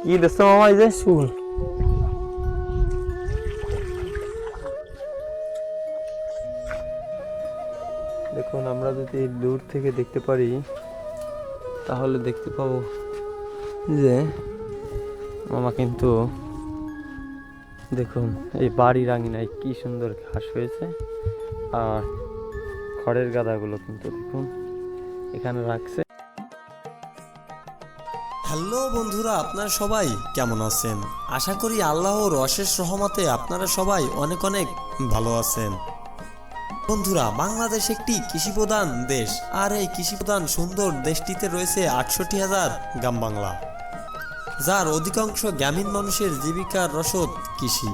কি দেখছো মামা? এই যে শুল। দেখুন, আমরা যদি দূর থেকে দেখতে পারি তাহলে দেখতে পাবো যে মামা কিন্তু দেখুন এই বাড়ির আঙিনায় কি সুন্দর ঘাস হয়েছে। আর খড়ের গাদাগুলো কিন্তু দেখুন এখানে রাখছে। হ্যালো বন্ধুরা, আপনারা সবাই কেমন আছেন? আশা করি আল্লাহর অশেষ রহমতে আপনারা সবাই অনেক অনেক ভালো আছেন। বন্ধুরা, বাংলাদেশ একটি কৃষিপ্রধান দেশ, আর এই কৃষিপ্রধান সুন্দর দেশটিতে রয়েছে ৬৮,০০০ গ্রাম বাংলা, যার অধিকাংশ গ্রামীণ মানুষের জীবিকার রসদ কৃষি।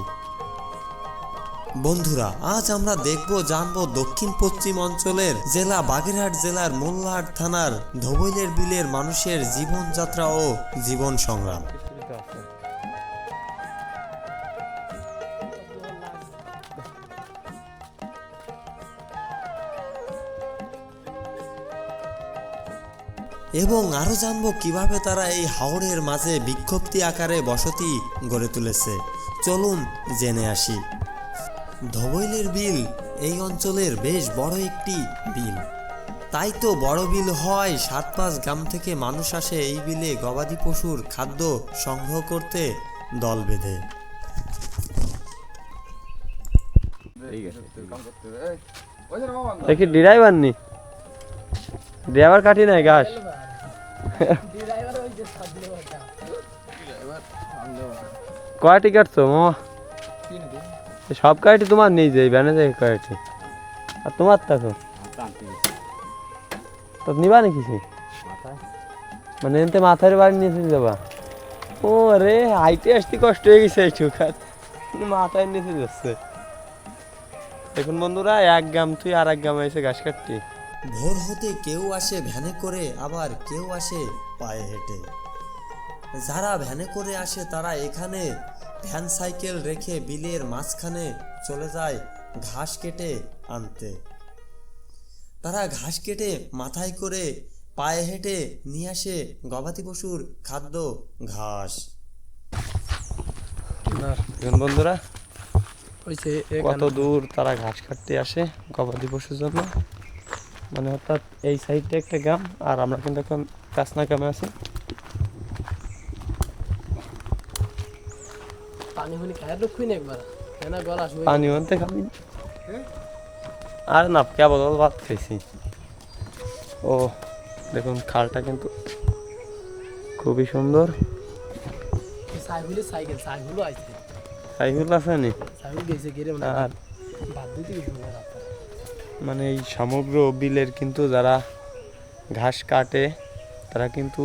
বন্ধুরা, আজ আমরা জানবো দক্ষিণ পশ্চিম অঞ্চলের জেলা বাগেরহাট জেলার মোল্লাহাট থানার ধবৈলের বিলের মানুষের জীবনযাত্রা ও জীবন সংগ্রাম। এবং আরো জানবো কিভাবে তারা এই হাওরের মাঝে বিজ্ঞপ্তি আকারে বসতি গড়ে তুলেছে। চলুন জেনে আসি। ধবৈলের বিল এই অঞ্চলের বেশ বড় একটি বিল, তাই তো বড় বিল হয় ৭-৫ গ্রাম থেকে মানুষ আসে এই বিলে গবাদি পশুর খাদ্য সংগ্রহ করতে দল বেঁধে। দেখি ড্রাইভার নি, ড্রাইভার কাটি নাই ঘাস। কয়টি কাটছো মামা? সব কাটি তোমার নেই যে ভ্যানে যায় কয়টি, আর তোমার তো তো নিবা নাকি সে? মানে এনতে মাথার বাড়ি নিয়ে যাবা? ও রে, হাইটে আসতে কষ্ট হয়ে গেছে একটু, মাথায় নিচে যাচ্ছে। দেখুন বন্ধুরা, এক গ্রাম তুই আর এক গ্রামে এসে ঘাস কাটতি। ভোর হতে কেউ আসে ভ্যানে করে, আবার কেউ আসে পায়ে হেঁটে। যারা ভ্যানে করে আসে তারা এখানে ভ্যান সাইকেল রেখে বিলের মাঝখানে চলে যায় ঘাস কেটে আনতে। তারা ঘাস কেটে মাথায় করে পায়ে হেঁটে নিয়ে আসে গবাদি পশুর খাদ্য ঘাস। বন্ধুরা, কত দূর তারা ঘাস কাটতে আসে গবাদি পশুর জন্য। মানে অর্থাৎ এই সাইডটা একটা গ্রাম, আর আমরা কিন্তু এখন কাসনা গ্রামে আছি। পানি আনতে খাবি আর না, কেবল ভাত খাইছি। ও দেখুন, খালটা কিন্তু খুবই সুন্দর। সাইকেল আছে নি? আর মানে এই সমগ্র বিলের কিন্তু যারা ঘাস কাটে তারা কিন্তু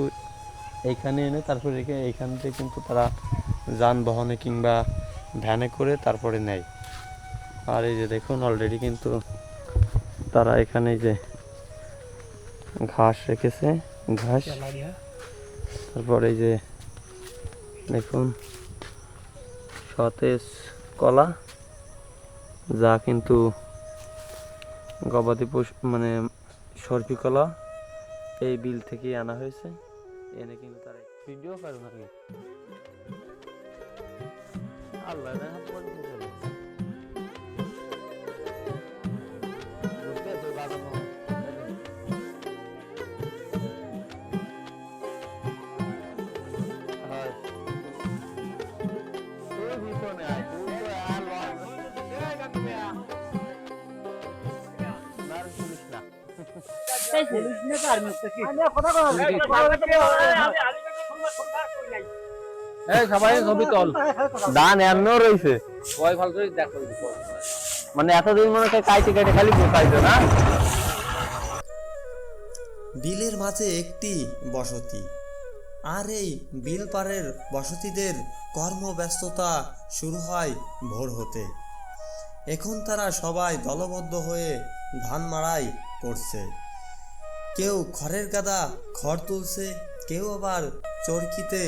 এইখানে এনে তারপরে রেখে এইখান থেকে কিন্তু তারা যানবাহনে কিংবা ভ্যানে করে তারপরে নেয়। আর এই যে দেখুন, অলরেডি কিন্তু তারা এখানে যে ঘাস রেখেছে, ঘাস, তারপরে এই যে দেখুন সতেজ কলা, যা কিন্তু গবাদি পশু মানে সরপি কলা এই বিল থেকে আনা হয়েছে। এনে কিন্তু তারা ভিডিও করে নাকি আল্লাহ ধান এমন রয়েছে, মানে এতদিন মনে হয় কাইটে কাইটে খালি বোকাইতো না। বিলের মাঝে একটি বসতি, আর এই বিল পাড়ের বসতিদের কর্মব্যস্ততা শুরু হয় ভোর হতে। এখন তারা সবাই দলবদ্ধ হয়ে ধান মাড়াই করছে। কেউ খড়ের গাদা খড় তুলছে, কেউ আবার চরকিতে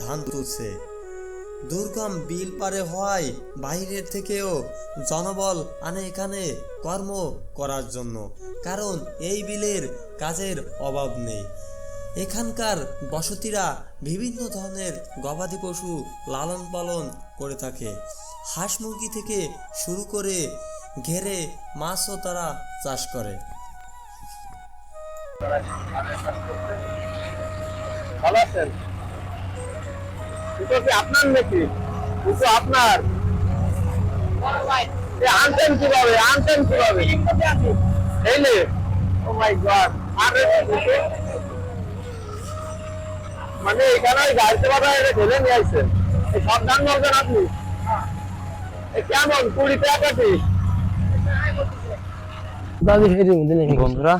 ধান তুলছে। দুর্গম বিল পারে হওয়ায় বাইরের থেকেও জনবল আনে এখানে কর্ম করার জন্য, কারণ এই বিলের কাজের অভাব নেই। এখানকার বসতিরা বিভিন্ন ধরনের গবাদি পশু লালন পালন করে থাকে। হাঁস মুরগি থেকে শুরু করে ঘেরে মাছও তারা চাষ করে। ভালো আছেন? এটা কি আপনার নাকি? এটা আপনার? আনতেন কিভাবে? এইলে? ও মাই গড! মানে এখানে ওই গাড়িতে বাধা এটা ঢেলে নিয়ে আসছেন। এই সাবধান বলবেন আপনি। কেমন 20 টাকা পিস? বন্ধুরা,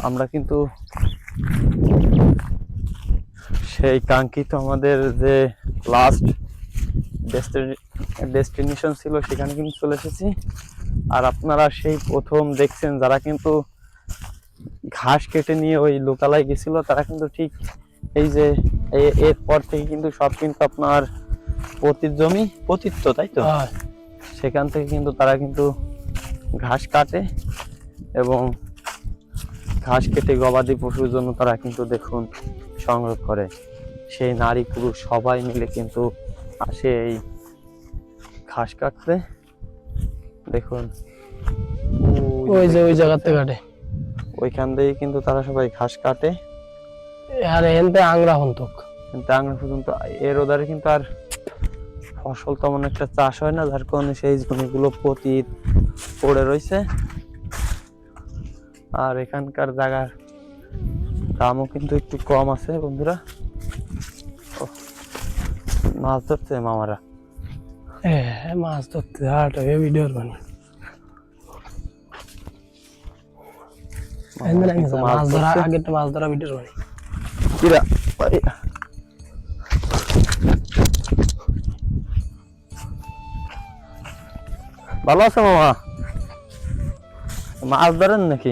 আমরা কিন্তু সেই কাঙ্ক্ষিত আমাদের যে লাস্ট ডেস্টিনেশন ছিল সেখানে কিন্তু চলে এসেছি। আর আপনারা সেই প্রথম দেখছেন যারা কিন্তু ঘাস কেটে নিয়ে ওই লোকালয় গেছিল, তারা কিন্তু ঠিক এই যে এরপর থেকে কিন্তু সব কিন্তু আপনার পতিত, তাই তো? সেখান থেকে কিন্তু তারা কিন্তু ঘাস কাটে এবং ঘাস কেটে গবাদি পশুর জন্য তারা কিন্তু দেখুন সংগ্রহ করে। সেই নারী পুরুষ সবাই মিলে কিন্তু আসে এই ঘাস কাটতে। দেখুন ওই জায়গাতে কাটে, ওইখান থেকে কিন্তু তারা সবাই ঘাস কাটে। আর এনতে আংরা হন্তক কিন্তু আঙুল পর্যন্ত এর ওধারে কিন্তু আর ফসল তেমন একটা চাষ হয় না, যার কারণে সেই জমিগুলো পতিত পড়ে রয়েছে। আর এখানকার জায়গার দামও কিন্তু একটু কম আছে। বন্ধুরা, মাছ ধরছে মামারা। মাছ ধরতে হাট ভিডিওর মানে মাছ ধরা আগে তো মাছ ধরা ভিডিওর মানে কিরা ভালো আছে মামা? মাছ ধরেন নাকি?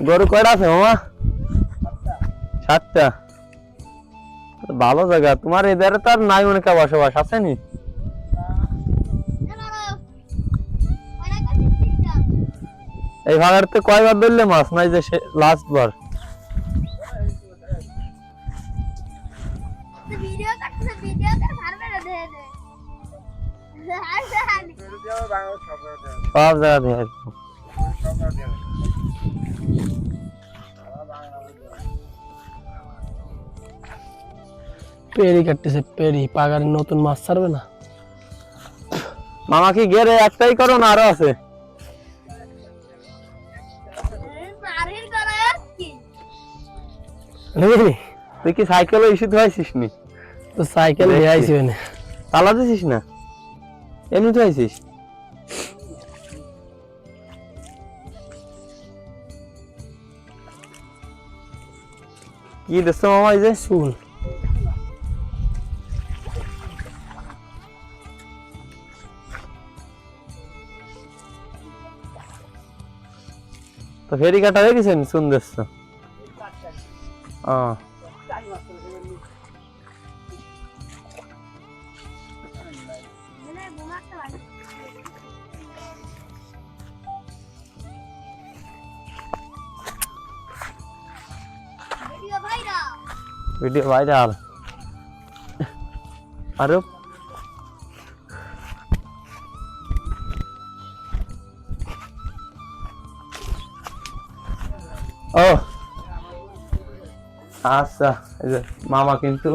গরু কয়টা আছে মামা? 7টা। ভালো জায়গা তোমার, এদের তো আর নাই মনে কার বসবাস আছে নি? এই ভাগাড়তে কয়বার ধরলে মাছ নাই যে লাস্ট বার? সব জায়গা দিয়ে পেরি কাটতেছে, পেরি পাগারে নতুন মাছ ছাড়বে না। মামা কি গেরে একটাই করো না আরো আছে? তুই কি সাইকেল ইস্যু হয়েছিস নি? তো সাইকেল নিয়ে আইছি না, তালা দিছিস না, এমনি তো আইছিস? কি দেখছো মামা? এই যে শুন তো ফেরি কাটা হয়ে গেছে শুন দেখছো? Video viral. আরে ও আচ্ছা, এই যে মামা কিন্তু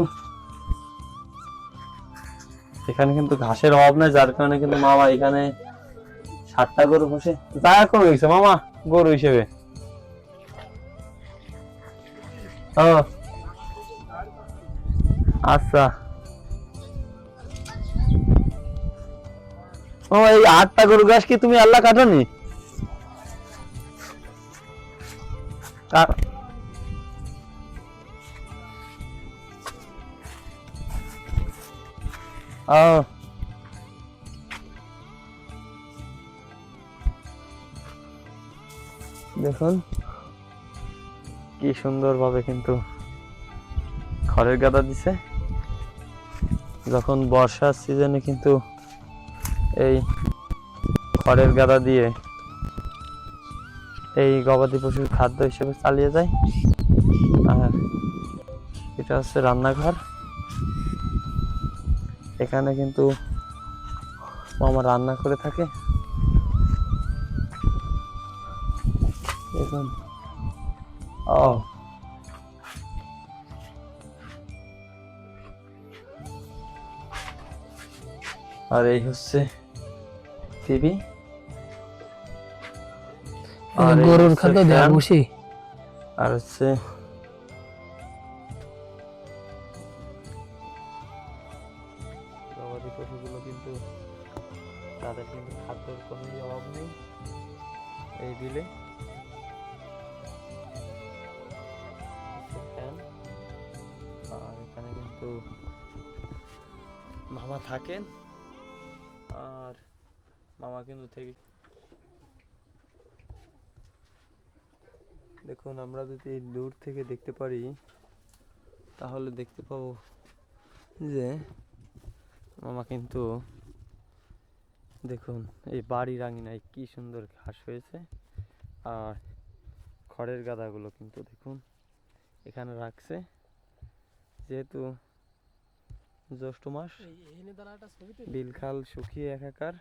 এখানে কিন্তু ঘাসের অভাব নাই, যার কারণে কিন্তু মামা এখানে 7টা গরু বসে জায়গা কমে গেছে মামা গরু হিসেবে। ও আচ্ছা, ও এই 8টা গরু ঘাস কি তুমি আল্লাহ কাটনি? দেখুন কি সুন্দর ভাবে কিন্তু খড়ের গাদা দিছে। যখন বর্ষার সিজনে কিন্তু এই খড়ের গাদা দিয়ে এই গবাদি পশুর খাদ্য হিসেবে চালিয়ে যায়। আর এটা হচ্ছে রান্নাঘর। এখানে কিন্তু মামা রান্না করে থাকে। দেখুন, ও আর এই হচ্ছে টিভি। আর এই গরুর হচ্ছে খাদ্য দেয়া ফ্যান। বসি। আর হচ্ছে গবাদি পশুগুলো কিন্তু তাদের কিন্তু খাদ্যের কোনো অভাব নেই এই বিলে। ফ্যান। আর এখানে কিন্তু মামা থাকেন। আর মামা কিন্তু থেকে দেখুন, আমরা যদি দূর থেকে দেখতে পারি তাহলে দেখতে পাবো যে মামা কিন্তু দেখুন এই বাড়ির আঙিনায় কি সুন্দর ঘাস হয়েছে। আর খড়ের গাদাগুলো কিন্তু দেখুন এখানে রাখছে, যেহেতু জ্যৈষ্ঠ মাস, বিল খাল শুকিয়ে একাকার।